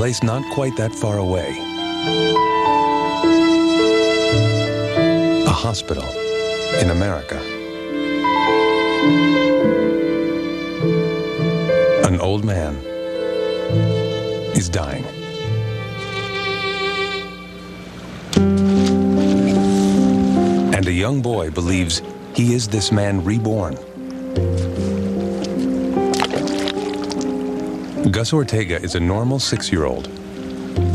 place not quite that far away. A hospital in America. An old man is dying. And a young boy believes he is this man reborn. Gus Ortega is a normal 6-year-old.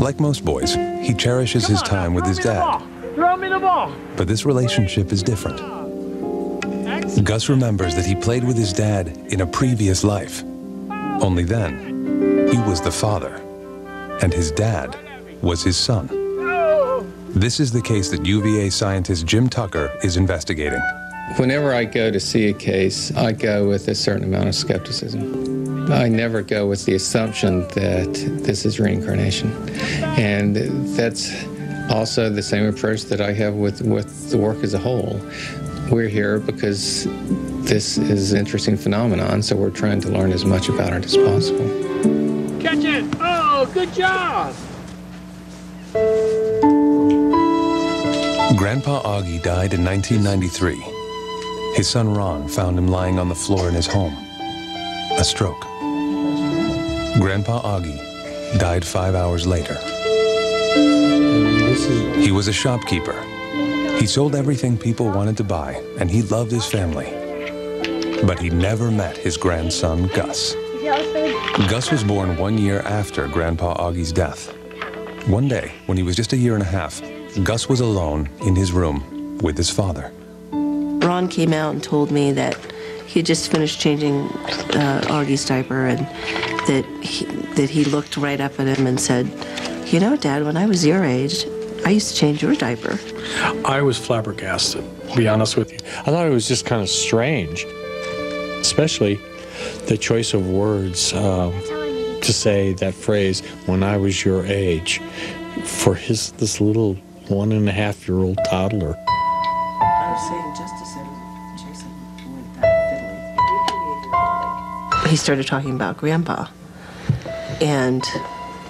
Like most boys, he cherishes his time with his dad. Throw me the ball. But this relationship is different. Gus remembers that he played with his dad in a previous life. Only then, he was the father, and his dad was his son. This is the case that UVA scientist Jim Tucker is investigating. Whenever I go to see a case, I go with a certain amount of skepticism. I never go with the assumption that this is reincarnation. And that's also the same approach that I have with the work as a whole. We're here because this is an interesting phenomenon, so we're trying to learn as much about it as possible. Catch it! Oh, good job! Grandpa Augie died in 1993. His son Ron found him lying on the floor in his home. A stroke. Grandpa Augie died 5 hours later. He was a shopkeeper. He sold everything people wanted to buy, and he loved his family. But he never met his grandson, Gus. Gus was born 1 year after Grandpa Augie's death. One day, when he was just 1.5 years, Gus was alone in his room with his father. Ron came out and told me that he had just finished changing Augie's diaper, and that he looked right up at him and said, "You know, Dad, when I was your age, I used to change your diaper." I was flabbergasted, to be honest with you. I thought it was just kind of strange, especially the choice of words to say that phrase, "when I was your age," for this little 1.5-year-old toddler. I was saying Justice said Jason went that fiddly. He started talking about Grandpa. And,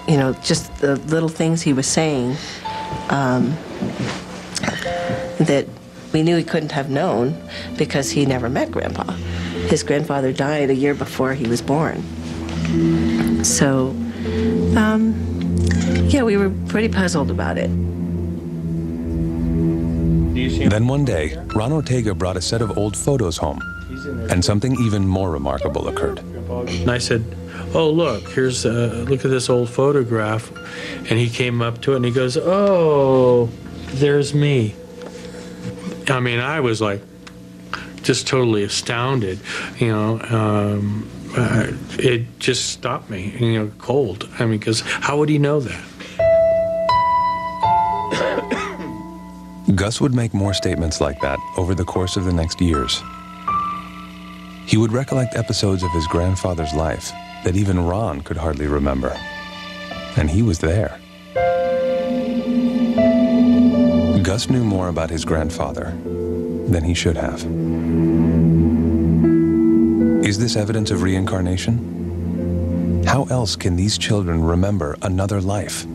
you know, just the little things he was saying that we knew he couldn't have known because he never met Grandpa. His grandfather died a year before he was born. So, yeah, we were pretty puzzled about it. Then one day, Ron Ortega brought a set of old photos home, and something even more remarkable occurred. And I said, "Oh, look, look at this old photograph." And he came up to it and he goes, "Oh, there's me." I mean, I was like, just totally astounded, you know. It just stopped me, you know, cold. I mean, because how would he know that? Gus would make more statements like that over the course of the next years. He would recollect episodes of his grandfather's life that even Ron could hardly remember. And he was there. Gus knew more about his grandfather than he should have. Is this evidence of reincarnation? How else can these children remember another life?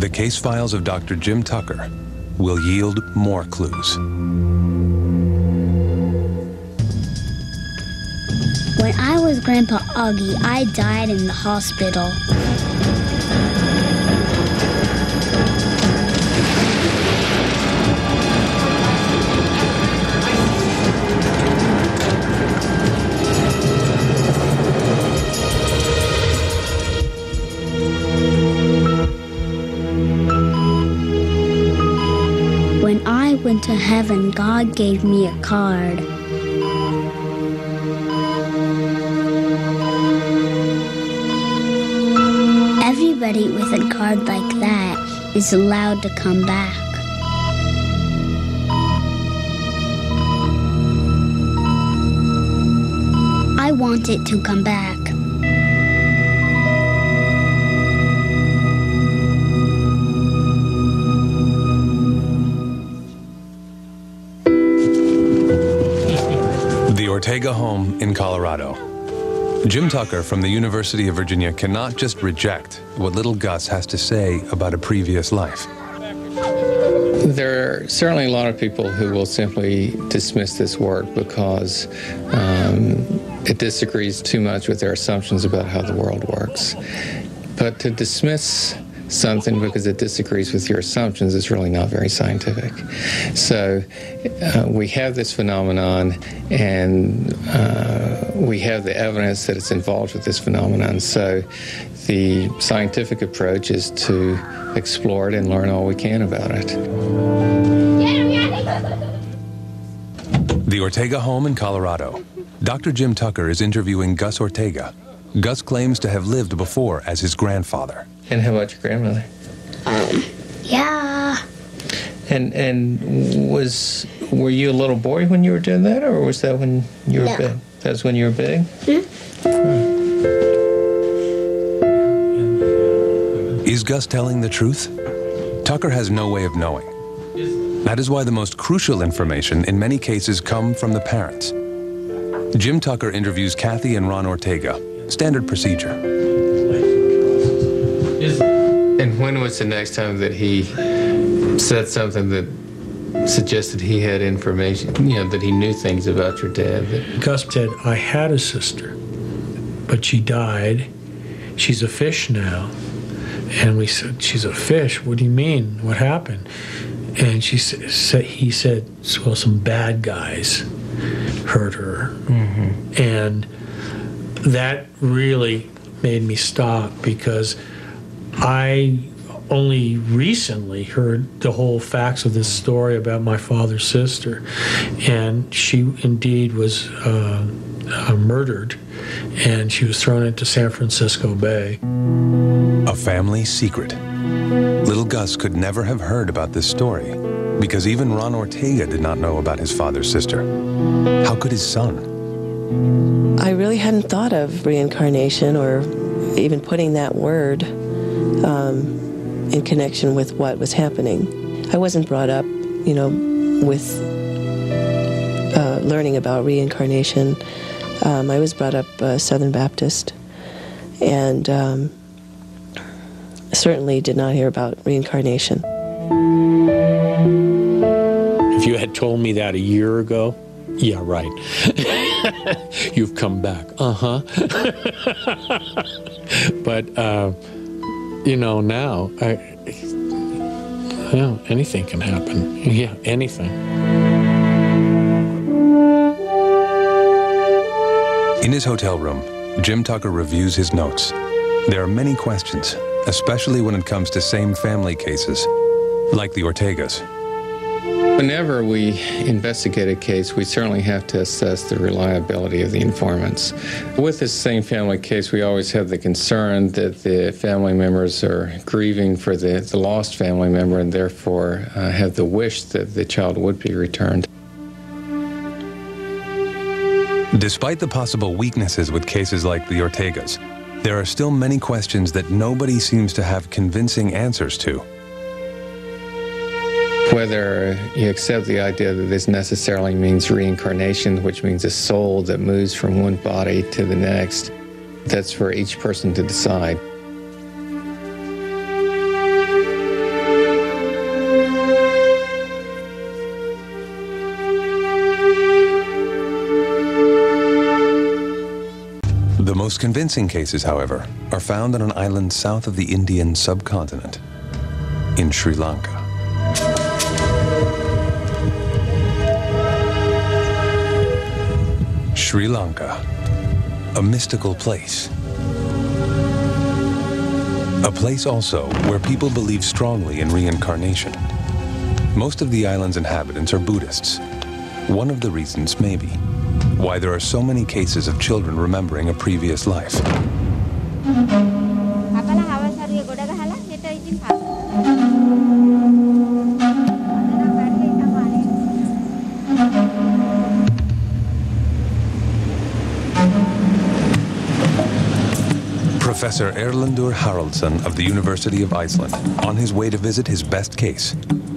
The case files of Dr. Jim Tucker will yield more clues. When I was Grandpa Augie, I died in the hospital. When I went to heaven, God gave me a card. Everybody with a card like that is allowed to come back. I want it to come back. The Ortega home in Colorado. Jim Tucker from the University of Virginia cannot just reject what little Gus has to say about a previous life. There are certainly a lot of people who will simply dismiss this work because it disagrees too much with their assumptions about how the world works. But to dismiss something because it disagrees with your assumptions is really not very scientific. So we have this phenomenon, and we have the evidence that it's involved with this phenomenon. So the scientific approach is to explore it and learn all we can about it. The Ortega home in Colorado. Dr. Jim Tucker is interviewing Gus Ortega. Gus claims to have lived before as his grandfather. And how about your grandmother? Yeah. And were you a little boy when you were doing that, or was that when you were big? That was when you were big? Is Gus telling the truth? Tucker has no way of knowing. That is why the most crucial information in many cases come from the parents. Jim Tucker interviews Kathy and Ron Ortega. Standard procedure. And when was the next time that he said something that suggested he had information, that he knew things about your dad? Gus said, I had a sister, but she died. She's a fish now. And we said, she's a fish? What do you mean? What happened? And he said, well, some bad guys hurt her. Mm-hmm. And that really made me stop, because I only recently heard the whole facts of this story about my father's sister, and she indeed was murdered, and she was thrown into San Francisco Bay. A family secret. Little Gus could never have heard about this story, because even Ron Ortega did not know about his father's sister. How could his son? I really hadn't thought of reincarnation or even putting that word in connection with what was happening. I wasn't brought up, with learning about reincarnation. I was brought up Southern Baptist, and certainly did not hear about reincarnation. If you had told me that a year ago, yeah, right. You've come back. Uh-huh. But, now, anything can happen. Yeah, anything. In his hotel room, Jim Tucker reviews his notes. There are many questions, especially when it comes to same family cases, like the Ortegas. Whenever we investigate a case, we certainly have to assess the reliability of the informants. With this same family case, we always have the concern that the family members are grieving for the lost family member, and therefore have the wish that the child would be returned. Despite the possible weaknesses with cases like the Ortegas, there are still many questions that nobody seems to have convincing answers to. Whether you accept the idea that this necessarily means reincarnation, which means a soul that moves from one body to the next, that's for each person to decide. The most convincing cases, however, are found on an island south of the Indian subcontinent, in Sri Lanka. Sri Lanka, a mystical place. A place also where people believe strongly in reincarnation. Most of the island's inhabitants are Buddhists. One of the reasons may be why there are so many cases of children remembering a previous life. Professor Erlendur Haraldsson of the University of Iceland, on his way to visit his best case.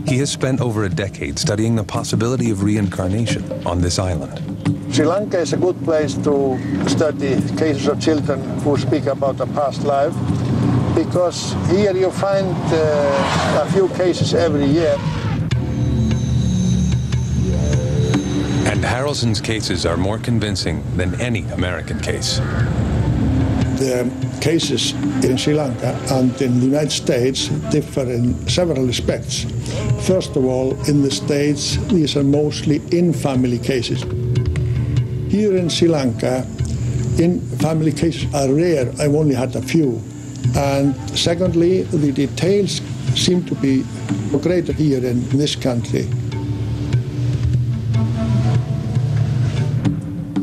He has spent over a decade studying the possibility of reincarnation on this island. Sri Lanka is a good place to study cases of children who speak about a past life, because here you find a few cases every year. And Haraldson's cases are more convincing than any American case. The cases in Sri Lanka and in the United States differ in several respects. First of all, in the States, these are mostly in-family cases. Here in Sri Lanka, in-family cases are rare. I've only had a few. And secondly, the details seem to be greater here in this country.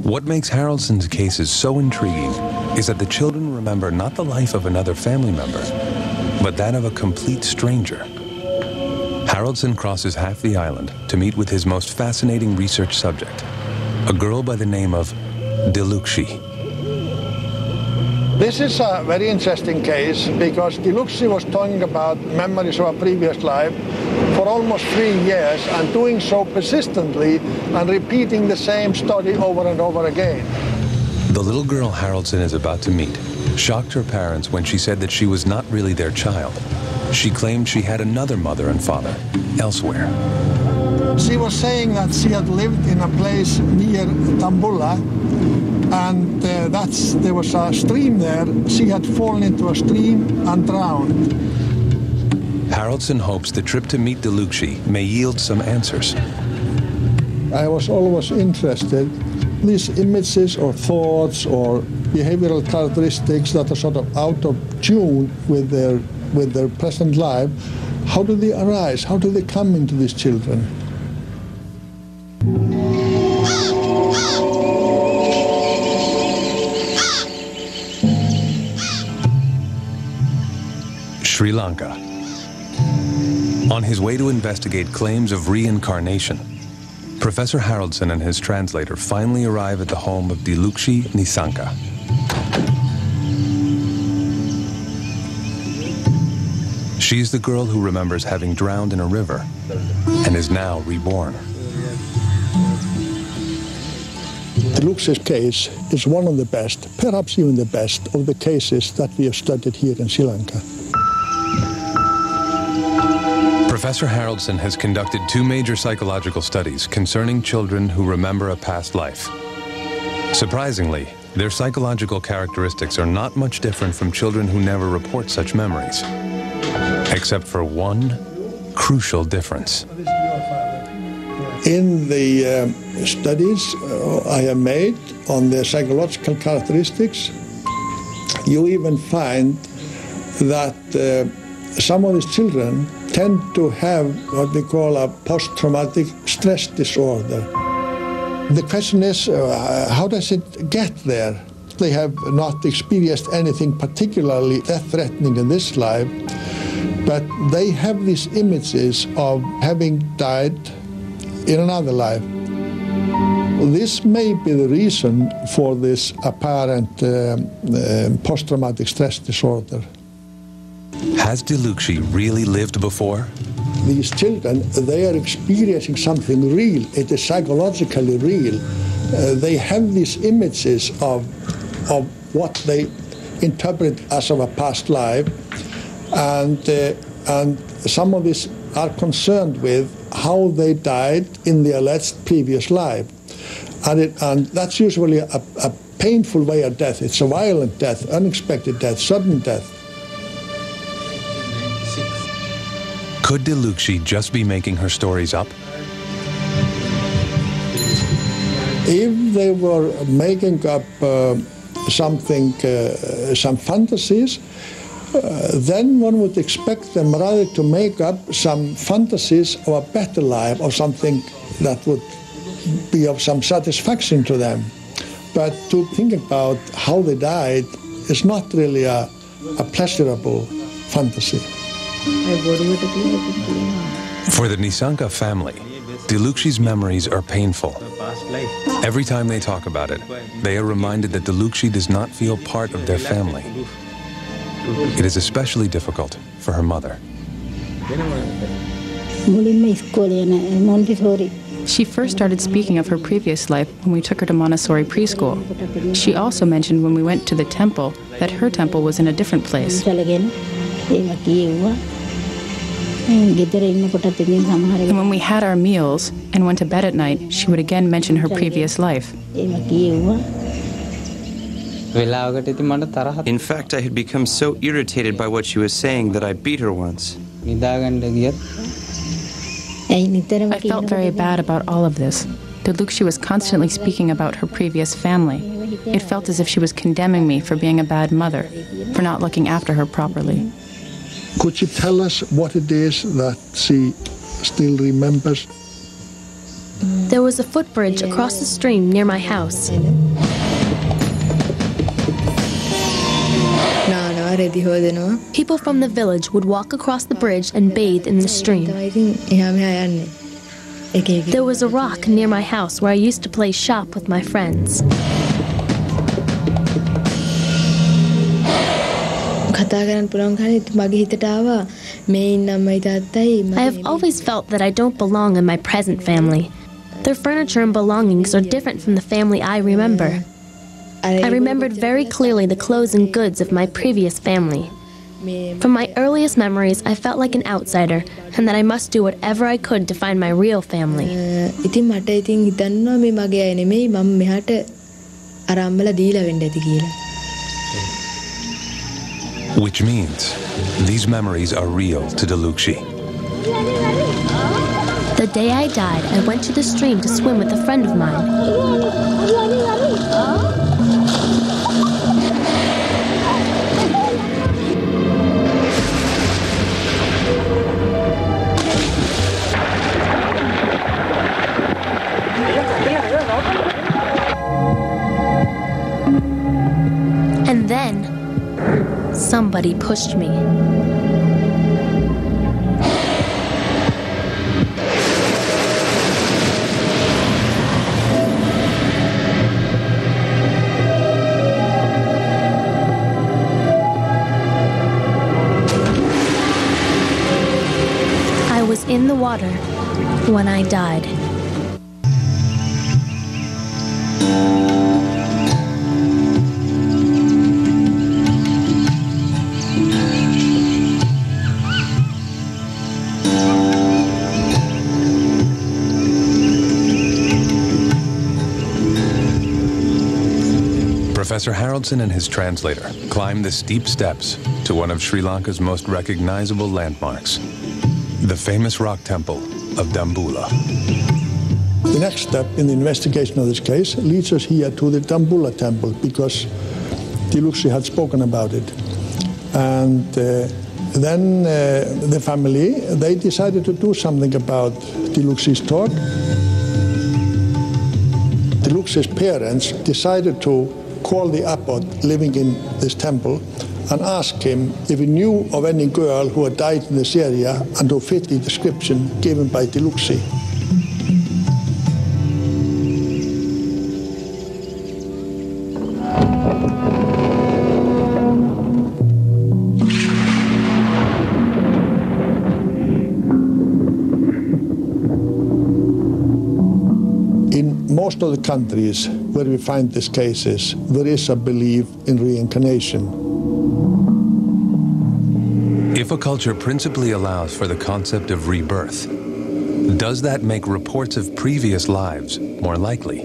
What makes Haraldson's cases so intriguing is that the children remember not the life of another family member, but that of a complete stranger. Haraldson crosses half the island to meet with his most fascinating research subject, a girl by the name of Dilukshi. This is a very interesting case because Dilukshi was talking about memories of a previous life for almost 3 years and doing so persistently and repeating the same story over and over again. The little girl Haraldson is about to meet shocked her parents when she said that she was not really their child. She claimed she had another mother and father elsewhere. She was saying that she had lived in a place near Dambulla, and there was a stream there. She had fallen into a stream and drowned. Haraldson hopes the trip to meet Dilukshi may yield some answers. I was always interested in these images or thoughts or behavioral characteristics that are sort of out of tune with their present life. How do they arise? How do they come into these children? Sri Lanka. On his way to investigate claims of reincarnation, Professor Haraldson and his translator finally arrive at the home of Dilukshi Nisanka. She's the girl who remembers having drowned in a river and is now reborn. Dilukshi's case is one of the best, perhaps even the best, of the cases that we have studied here in Sri Lanka. Professor Haraldson has conducted 2 major psychological studies concerning children who remember a past life. Surprisingly, their psychological characteristics are not much different from children who never report such memories, except for one crucial difference. In the studies I have made on their psychological characteristics, you even find that some of these children tend to have what we call a post-traumatic stress disorder. The question is, how does it get there? They have not experienced anything particularly death-threatening in this life, but they have these images of having died in another life. This may be the reason for this apparent post-traumatic stress disorder. Has Dilukshi really lived before? These children, they are experiencing something real. It is psychologically real. They have these images of what they interpret as of a past life, and some of these are concerned with how they died in the alleged previous life. And that's usually a painful way of death. It's a violent death, unexpected death, sudden death. Could Dilukshi just be making her stories up? If they were making up some fantasies, then one would expect them rather to make up some fantasies of a better life or something that would be of some satisfaction to them. But to think about how they died is not really a pleasurable fantasy. For the Nisanka family, Dilukshi's memories are painful. Every time they talk about it, they are reminded that Dilukshi does not feel part of their family. It is especially difficult for her mother. She first started speaking of her previous life when we took her to Montessori preschool. She also mentioned when we went to the temple that her temple was in a different place. And when we had our meals and went to bed at night, she would again mention her previous life. In fact, I had become so irritated by what she was saying that I beat her once. I felt very bad about all of this. Deluxi was constantly speaking about her previous family. It felt as if she was condemning me for being a bad mother, for not looking after her properly. Could she tell us what it is that she still remembers? There was a footbridge across the stream near my house. People from the village would walk across the bridge and bathe in the stream. There was a rock near my house where I used to play shop with my friends. I have always felt that I don't belong in my present family. Their furniture and belongings are different from the family I remember. I remembered very clearly the clothes and goods of my previous family. From my earliest memories, I felt like an outsider, and that I must do whatever I could to find my real family. Which means these memories are real to Deluxi. The day I died, I went to the stream to swim with a friend of mine. And then, somebody pushed me. I was in the water when I died. Professor Haraldson and his translator climbed the steep steps to one of Sri Lanka's most recognizable landmarks, the famous rock temple of Dambulla. The next step in the investigation of this case leads us here to the Dambulla temple because Deluxi had spoken about it. And then the family, they decided to do something about Deluxi's talk. Deluxi's parents decided to call the abbot living in this temple and ask him if he knew of any girl who had died in this area and who fit the description given by Deluxi. Most of the countries where we find these cases, there is a belief in reincarnation. If a culture principally allows for the concept of rebirth, does that make reports of previous lives more likely?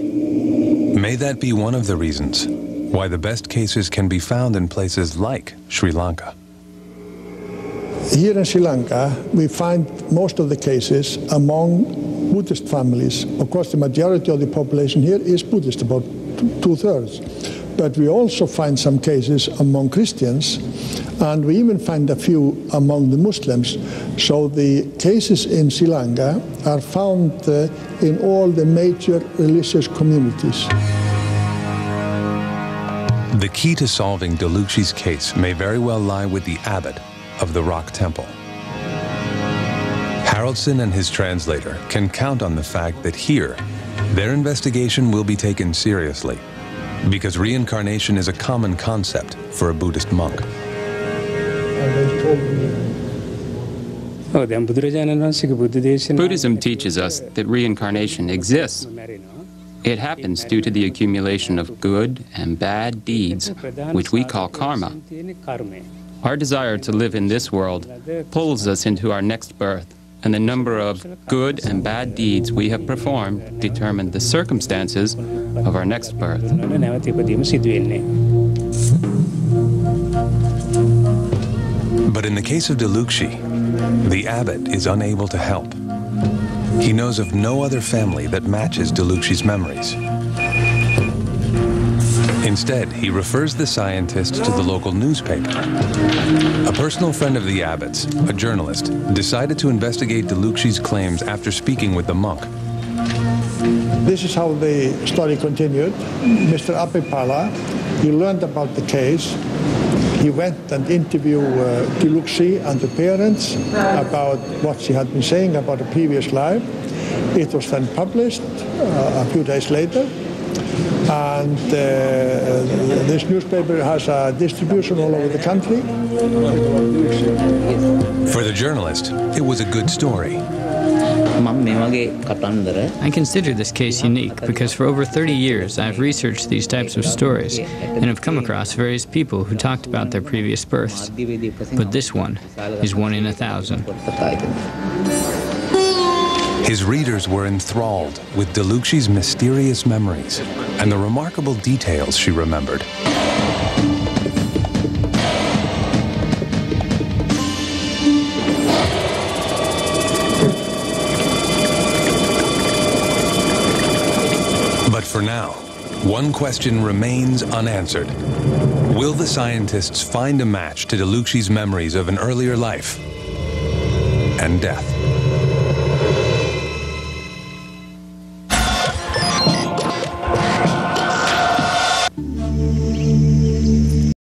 May that be one of the reasons why the best cases can be found in places like Sri Lanka? Here in Sri Lanka, we find most of the cases among Buddhist families. Of course, the majority of the population here is Buddhist, about 2/3. But we also find some cases among Christians, and we even find a few among the Muslims. So the cases in Sri Lanka are found in all the major religious communities. The key to solving Deluxi's case may very well lie with the abbot of the rock temple. Haraldson and his translator can count on the fact that here, their investigation will be taken seriously, because reincarnation is a common concept for a Buddhist monk. Buddhism teaches us that reincarnation exists. It happens due to the accumulation of good and bad deeds, which we call karma. Our desire to live in this world pulls us into our next birth, and the number of good and bad deeds we have performed determine the circumstances of our next birth. But in the case of Delukshi, the abbot is unable to help. He knows of no other family that matches Delukshi's memories. Instead, he refers the scientist to the local newspaper. A personal friend of the abbot's, a journalist, decided to investigate Delukshi's claims after speaking with the monk. This is how the story continued. Mr. Abhipala, he learned about the case. He went and interviewed Delukshi and the parents about what she had been saying about a previous life. It was then published a few days later. And this newspaper has a distribution all over the country. For the journalist, it was a good story. I consider this case unique because for over 30 years I've researched these types of stories and have come across various people who talked about their previous births. But this one is 1 in 1,000. His readers were enthralled with Delukshi's mysterious memories and the remarkable details she remembered. But for now, one question remains unanswered. Will the scientists find a match to Delukshi's memories of an earlier life and death?